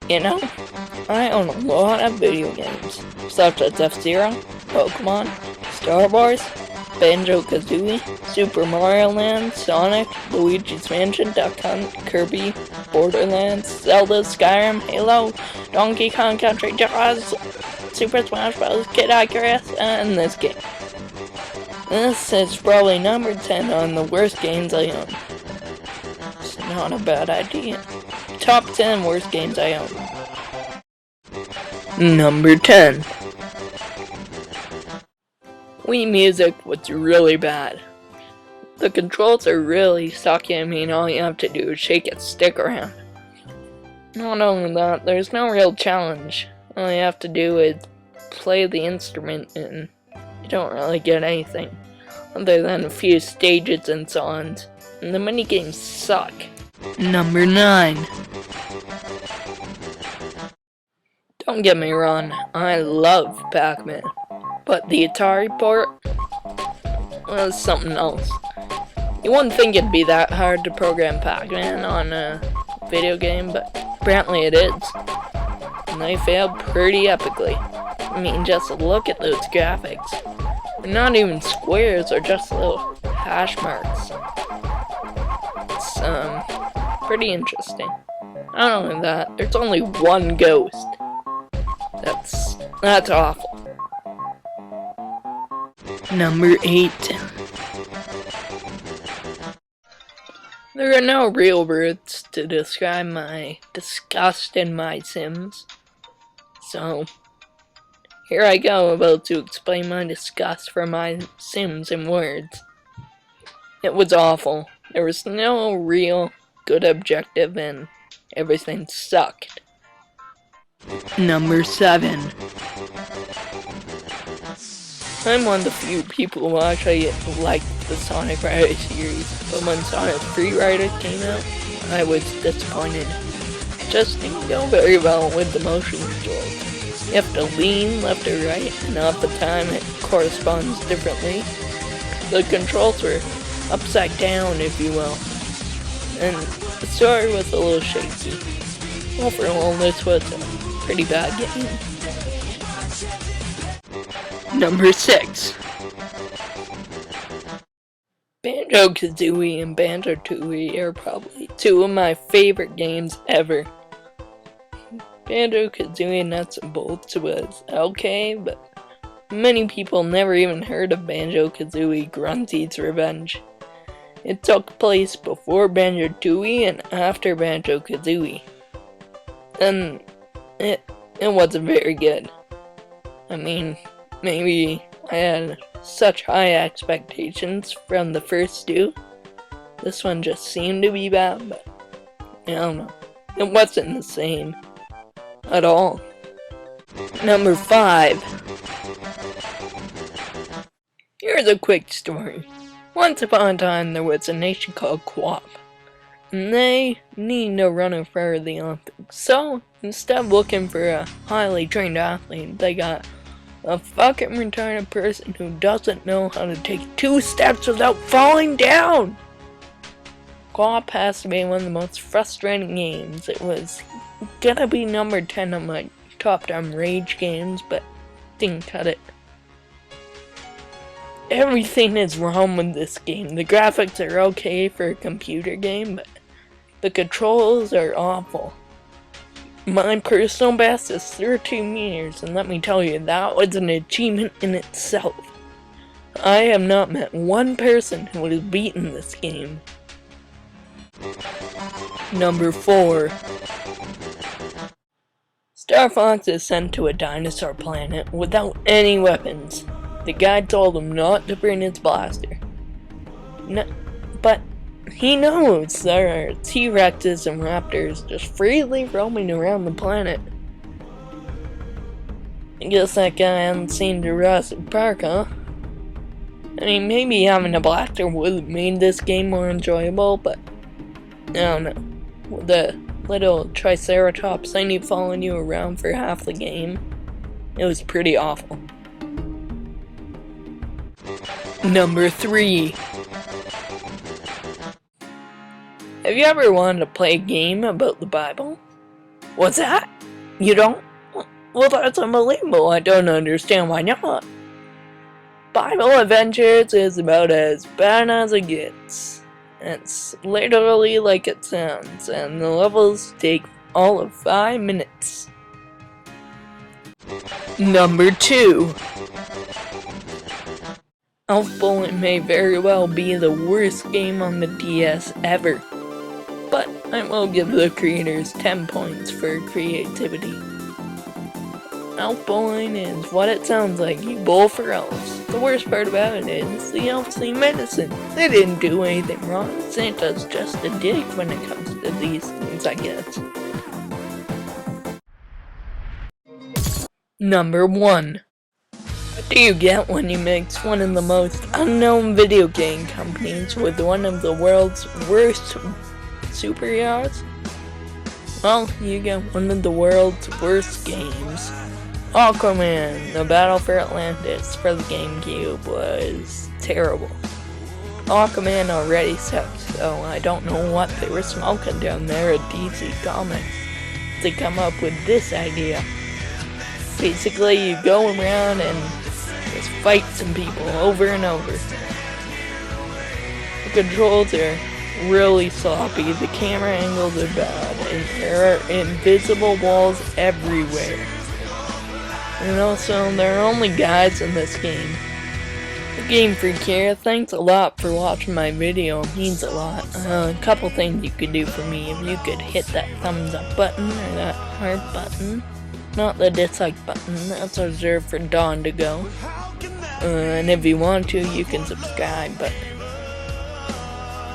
You know, I own a lot of video games, such as F-Zero, Pokemon, Star Wars, Banjo-Kazooie, Super Mario Land, Sonic, Luigi's Mansion, Duck Hunt, Kirby, Borderlands, Zelda, Skyrim, Halo, Donkey Kong Country, Jaws, Super Smash Bros. Kid Icarus, and this game. This is probably number 10 on the worst games I own. It's not a bad idea. Top 10 worst games I own. Number 10. Wii Music was really bad. The controls are really sucky. I mean, all you have to do is shake a stick around. Not only that, there's no real challenge. All you have to do is play the instrument and you don't really get anything other than a few stages and songs. And the minigames suck. Number 9. Don't get me wrong, I love Pac-Man, but the Atari port was something else. You wouldn't think it'd be that hard to program Pac-Man on a video game, but apparently it is. And they failed pretty epically. I mean, just look at those graphics. They're not even squares, they're just little hash marks. It's pretty interesting. Not only that, there's only one ghost. That's awful. Number 8. There are no real words to describe my disgust in my Sims. So, here I go about to explain my disgust for my Sims in words. It was awful. There was no real good objective and everything sucked. Number 7. I'm one of the few people who actually liked the Sonic Rider series, but when Sonic Free Rider came out, I was disappointed. It just didn't go very well with the motion controls. You have to lean left or right, and half the time it corresponds differently. The controls were upside down, if you will, and the story was a little shaky. Overall, this was a pretty bad game. Number 6. Banjo-Kazooie and Banjo-Tooie are probably two of my favorite games ever. Banjo-Kazooie Nuts and Bolts was okay, but many people never even heard of Banjo-Kazooie Grunty's Revenge. It took place before Banjo-Tooie and after Banjo-Kazooie. And it wasn't very good. I mean, maybe I had such high expectations from the first two. This one just seemed to be bad, but I don't know. It wasn't the same at all. Number 5. Here's a quick story. Once upon a time there was a nation called Quap. And they need a runner for the Olympics. So, instead of looking for a highly trained athlete, they got a fucking retarded person who doesn't know how to take 2 steps without falling down! Quap has to be one of the most frustrating games. It was gonna be number 10 on my top 10 rage games, but didn't cut it. Everything is wrong with this game. The graphics are okay for a computer game, but the controls are awful. My personal best is 13 meters, and let me tell you, that was an achievement in itself. I have not met one person who has beaten this game. Number 4. Star Fox is sent to a dinosaur planet without any weapons. The guy told him not to bring his blaster. No, but he knows there are T-Rexes and Raptors just freely roaming around the planet. I guess that guy hadn't seen Jurassic Park, huh? I mean, maybe having a blaster would have made this game more enjoyable, but I don't know. With the little Triceratops thingy following you around for half the game, it was pretty awful. Number 3. Have you ever wanted to play a game about the Bible? What's that? You don't? Well, that's unbelievable. I don't understand why not. Bible Adventures is about as bad as it gets. It's literally like it sounds, and the levels take all of 5 minutes. Number 2. Elf Bowling may very well be the worst game on the DS ever, but I will give the creators 10 points for creativity. Elf Bowling is what it sounds like, you bowl for elves. The worst part about it is, the elves need medicine. They didn't do anything wrong. Santa's just a dick when it comes to these things, I guess. Number 1. What do you get when you mix one of the most unknown video game companies with one of the world's worst superheroes? Well, you get one of the world's worst games. Aquaman, the Battle for Atlantis for the GameCube was terrible. Aquaman already sucked, so I don't know what they were smoking down there at DC Comics to come up with this idea. Basically, you go around and just fight some people over and over. The controls are really sloppy, the camera angles are bad, and there are invisible walls everywhere. And also, there are only guys in this game. The Game Freak here, thanks a lot for watching my video, it means a lot. A couple things you could do for me, if you could hit that thumbs up button, or that heart button. Not the dislike button, that's reserved for Dawn to go. And if you want to, you can subscribe, but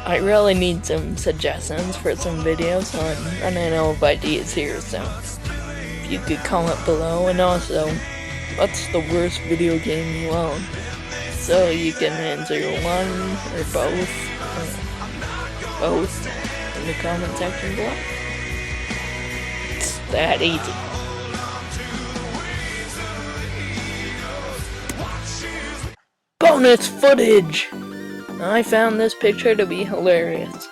I really need some suggestions for some videos, so I'm running out of ideas here, so if you could comment below, and also, what's the worst video game you own? So you can answer one or both in the comment section below. It's that easy. Bonus footage! I found this picture to be hilarious.